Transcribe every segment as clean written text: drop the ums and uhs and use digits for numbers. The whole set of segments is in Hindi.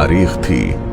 तारीख थी।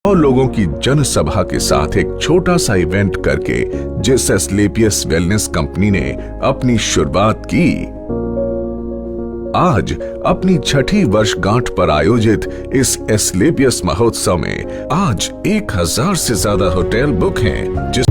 और लोगों की जनसभा के साथ एक छोटा सा इवेंट करके जिस एस्क्लेपियस वेलनेस कंपनी ने अपनी शुरुआत की, आज अपनी 6ठी वर्षगांठ पर आयोजित इस एस्क्लेपियस महोत्सव में आज 1000 से ज्यादा होटल बुक हैं, जिस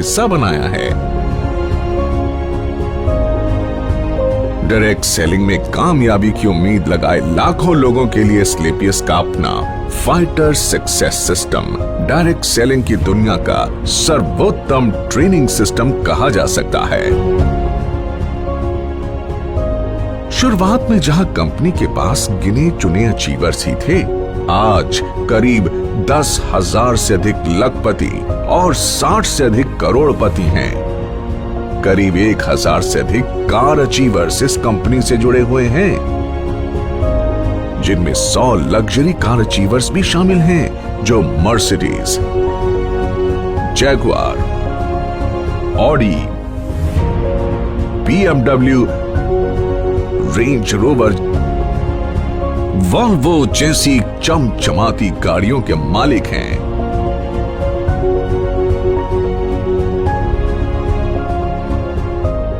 हिस्सा बनाया है। डायरेक्ट सेलिंग में कामयाबी की उम्मीद लगाए लाखों लोगों के लिए एस्क्लेपियस का अपना fighter success system direct selling की दुनिया का सर्वोत्तम ट्रेनिंग सिस्टम कहा जा सकता है। शुरुआत में जहां कंपनी के पास गिने चुने अचीवर्स ही थे, आज करीब 10,000 से अधिक लखपति और 60 से अधिक करोड़पति हैं। करीब 1,000 से अधिक कार अचीवर्स इस कंपनी से जुड़े हुए हैं, जिनमें 100 लग्जरी कार अचीवर्स भी शामिल हैं, जो Mercedes, Jaguar, Audi, BMW, range rover, Volvo जैसी चमचमाती गाड़ियों के मालिक हैं।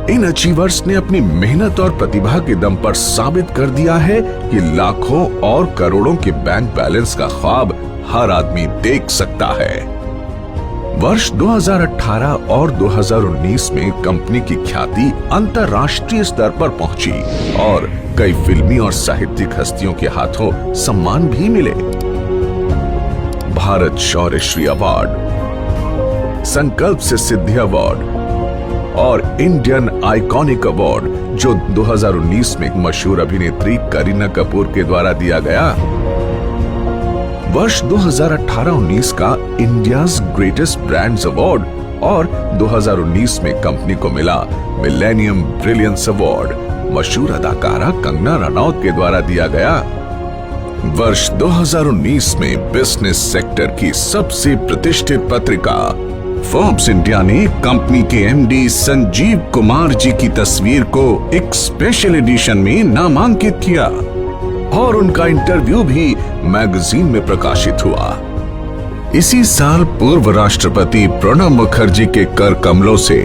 इन अचीवर्स ने अपनी मेहनत और प्रतिभा के दम पर साबित कर दिया है कि लाखों और करोड़ों के बैंक बैलेंस का ख्वाब हर आदमी देख सकता है। वर्ष 2018 और 2019 में कंपनी की ख्याति अंतर्राष्ट्रीय स्तर पर पहुंची और कई फिल्मी और साहित्यिक हस्तियों के हाथों सम्मान भी मिले। भारत शौर्य श्री अवार्ड, संकल्प से सिद्धि अवार्ड और इंडियन आइकॉनिक अवार्ड, जो 2019 में मशहूर अभिनेत्री करीना कपूर के द्वारा दिया गया। वर्ष 2018-19 का इंडियाज ग्रेटेस्ट ब्रांड्स अवार्ड और 2019 में कंपनी को मिला मिलेनियम ब्रिलियंस अवार्ड मशहूर अदाकारा कंगना रनौत के द्वारा दिया गया। वर्ष 2019 में बिजनेस सेक्टर की सबसे प्रतिष्ठित पत्रिका फोर्ब्स इंडिया ने कंपनी के एमडी संजीव कुमार जी की तस्वीर को एक स्पेशल एडिशन में नामांकित किया और उनका इंटरव्यू भी मैगजीन में प्रकाशित हुआ। इसी साल पूर्व राष्ट्रपति प्रणब मुखर्जी के कर कमलों से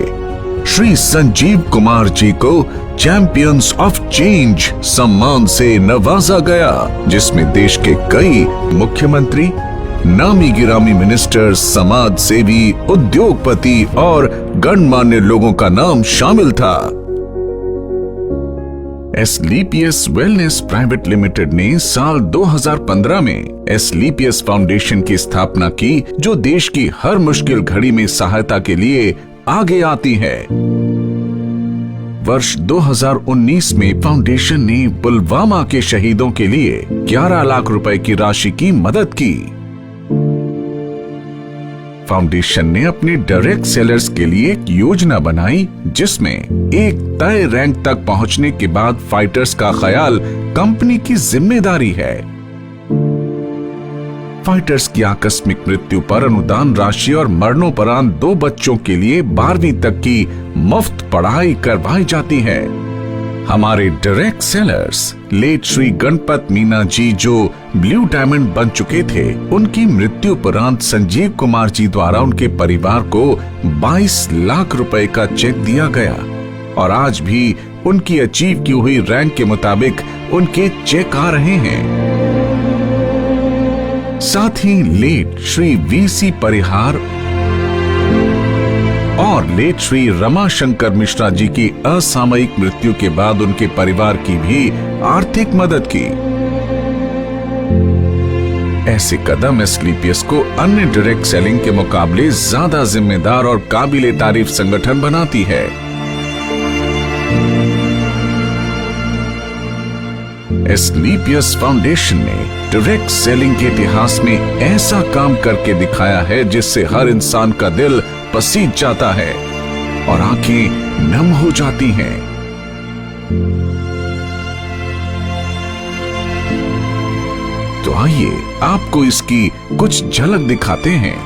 श्री संजीव कुमार जी को चैंपियंस ऑफ चेंज सम्मान से नवाजा गया, जिसमें देश के कई मुख्यमंत्री, नामी गिरामी मिनिस्टर, समाज सेवी, उद्योगपति और गणमान्य लोगों का नाम शामिल था। एस्क्लेपियस वेलनेस प्राइवेट लिमिटेड ने साल 2015 में एस्क्लेपियस फाउंडेशन की स्थापना की, जो देश की हर मुश्किल घड़ी में सहायता के लिए आगे आती है। वर्ष 2019 में फाउंडेशन ने पुलवामा के शहीदों के लिए 11 लाख रुपए की राशि की मदद की। फाउंडेशन ने अपने डायरेक्ट सेलर्स के लिए एक योजना बनाई, जिसमें एक तय रैंक तक पहुंचने के बाद फाइटर्स का ख्याल कंपनी की जिम्मेदारी है। फाइटर्स की आकस्मिक मृत्यु पर अनुदान राशि और मरणोपरांत 2 बच्चों के लिए 12वीं तक की मुफ्त पढ़ाई करवाई जाती है। हमारे direct sellers late Shri Ganpat Meena ji, जो ब्लू डायमंड बन चुके थे, उनकी मृत्यु उपरांत संजीव कुमार जी द्वारा उनके परिवार को 22 लाख रुपए का चेक दिया गया और आज भी उनकी अचीव की हुई रैंक के मुताबिक उनके चेक आ रहे हैं। साथ ही लेट श्री वीसी परिहार और लेट श्री रमाशंकर मिश्रा जी की असामयिक मृत्यु के बाद उनके परिवार की भी आर्थिक मदद की। ऐसे कदम एस्क्लेपियस को अन्य डायरेक्ट सेलिंग के मुकाबले ज्यादा जिम्मेदार और काबिले तारीफ संगठन बनाती है। एस्क्लेपियस फाउंडेशन ने डायरेक्ट सेलिंग के इतिहास में ऐसा काम करके दिखाया है, जिससे हर इंसान का दिल पसीज जाता है और आंखें नम हो जाती हैं। तो आइए आपको इसकी कुछ झलक दिखाते हैं।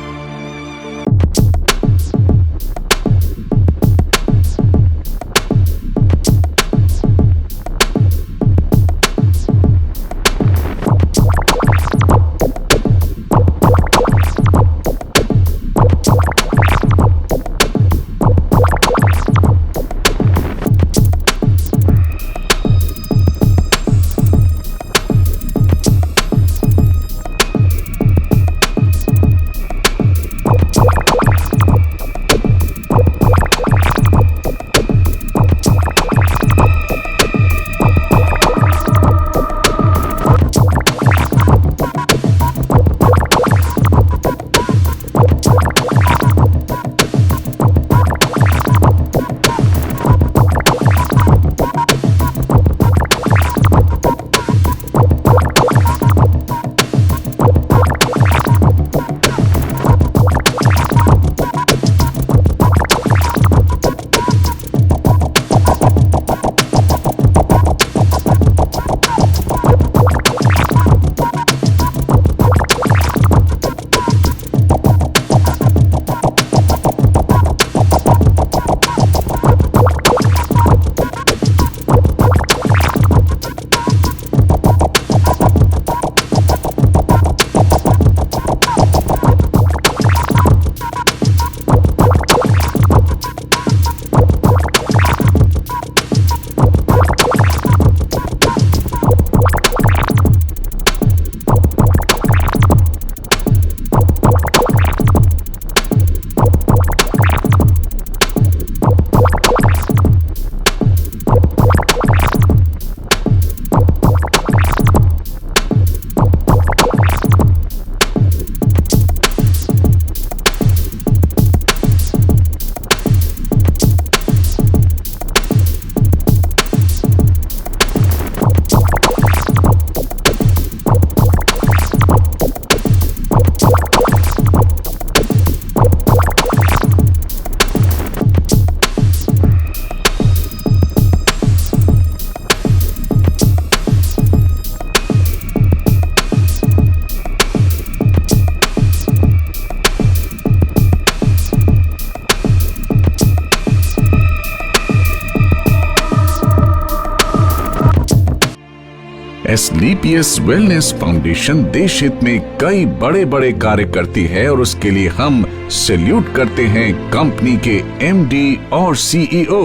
एसलीपीएस वेलनेस फाउंडेशन देश हित में कई बड़े बड़े कार्य करती है और उसके लिए हम सैल्यूट करते हैं कंपनी के एमडी और सीईओ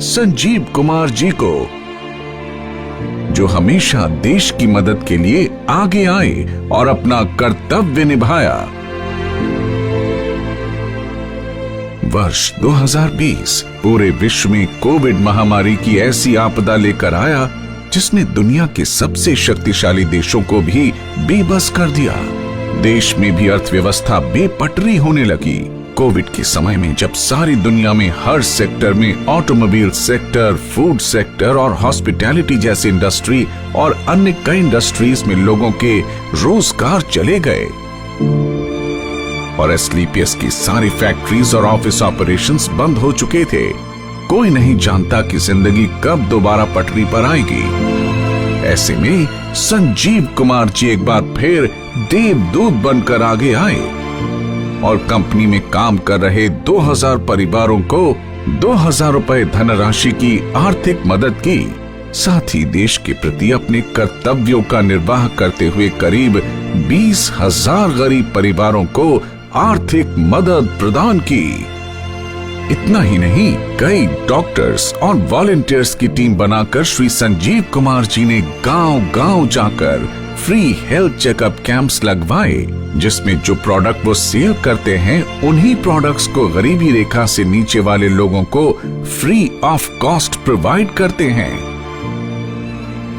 संजीव कुमार जी को, जो हमेशा देश की मदद के लिए आगे आए और अपना कर्तव्य निभाया। वर्ष 2020 पूरे विश्व में कोविड महामारी की ऐसी आपदा लेकर आया जिसने दुनिया के सबसे शक्तिशाली देशों को भी बेबस कर दिया। देश में भी अर्थव्यवस्था बेपटरी होने लगी। कोविड के समय में जब सारी दुनिया में हर सेक्टर में ऑटोमोबाइल सेक्टर, फूड सेक्टर और हॉस्पिटैलिटी जैसे इंडस्ट्री और अन्य कई इंडस्ट्रीज में लोगों के रोजगार चले गए और एसलीपीएस की सारी फैक्ट्रीज और ऑफिस ऑपरेशंस बंद हो चुके थे। कोई नहीं जानता कि जिंदगी कब दोबारा पटरी पर आएगी। ऐसे में संजीव कुमार जी एक बार फिर देवदूत बनकर आगे आए और कंपनी में काम कर रहे 2000 परिवारों को 2000 रुपए धनराशि की आर्थिक मदद की। साथ ही देश के प्रति अपने कर्तव्यों का निर्वाह करते हुए करीब 20,000 गरीब परिवारों को आर्थिक मदद प्रदान की। इतना ही नहीं, कई डॉक्टर्स और वॉलंटियर्स की टीम बनाकर श्री संजीव कुमार जी ने गांव-गांव जाकर फ्री हेल्थ चेकअप कैंप्स लगवाए, जिसमें जो प्रोडक्ट वो सेल करते हैं उन्हीं प्रोडक्ट्स को गरीबी रेखा से नीचे वाले लोगों को फ्री ऑफ कॉस्ट प्रोवाइड करते हैं।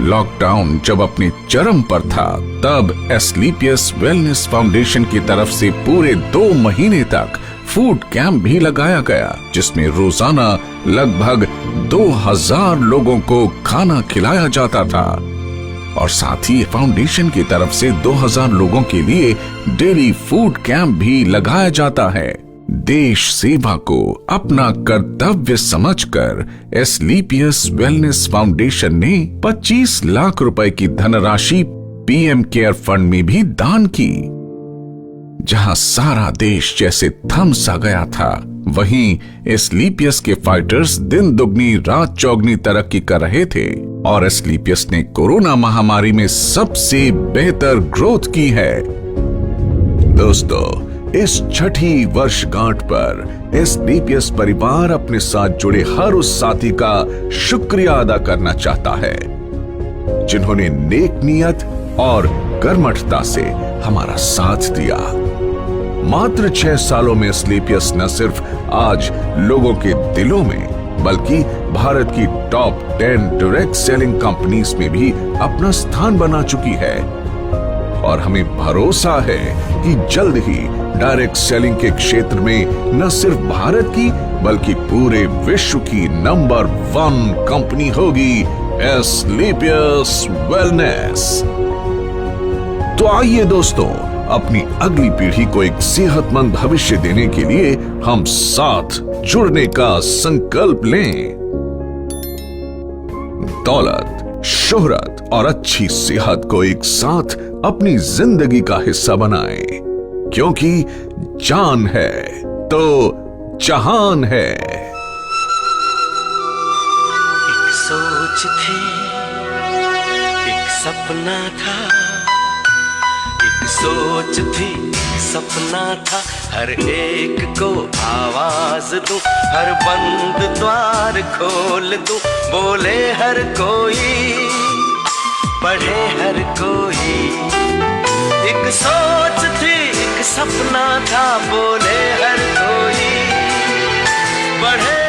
लॉकडाउन जब अपने चरम पर था तब एसलीपीएस वेलनेस फाउंडेशन की तरफ से पूरे 2 महीने तक फूड कैंप भी लगाया गया, जिसमें रोजाना लगभग 2000 लोगों को खाना खिलाया जाता था और साथ ही फाउंडेशन की तरफ से 2000 लोगों के लिए डेली फूड कैंप भी लगाया जाता है। देश सेवा को अपना कर्तव्य समझकर एसलीपीएस वेलनेस फाउंडेशन ने 25 लाख रुपए की धनराशि पीएम केयर फंड में भी दान की। जहां सारा देश जैसे थम सा गया था, वहीं एसलीपीएस के फाइटर्स दिन दुगनी रात चौगनी तरक्की कर रहे थे और एसलीपीएस ने कोरोना महामारी में सबसे बेहतर ग्रोथ की है। दोस्तों, इस छठी वर्षगांठ पर एसलीपीएस परिवार अपने साथ जुड़े हर उस साथी का शुक्रिया अदा करना चाहता है जिन्होंने नेक नियत और कर्मठता से हमारा साथ दिया। मात्र 6 सालों में एसलीपीएस न सिर्फ आज लोगों के दिलों में बल्कि भारत की टॉप 10 डायरेक्ट सेलिंग कंपनीज में भी अपना स्थान बना चुकी है और हमें भरोसा है कि जल्द ही डायरेक्ट सेलिंग के क्षेत्र में न सिर्फ भारत की बल्कि पूरे विश्व की नंबर 1 कंपनी होगी एसलीपीएस वेलनेस। तो आइए दोस्तों, अपनी अगली पीढ़ी को एक सेहतमंद भविष्य देने के लिए हम साथ जुड़ने का संकल्प लें। दौलत, शोहरत और अच्छी सेहत को एक साथ अपनी जिंदगी का हिस्सा बनाएं, क्योंकि जान है तो जहान है। एक सोच थी, एक सपना था, एक सोच थी, एक सपना था, हर एक को आवाज दूं, हर बंद द्वार खोल दूं, बोले हर कोई, पढ़े हर कोई। एक सोच थी, एक सपना था, बोले हर कोई, पढ़े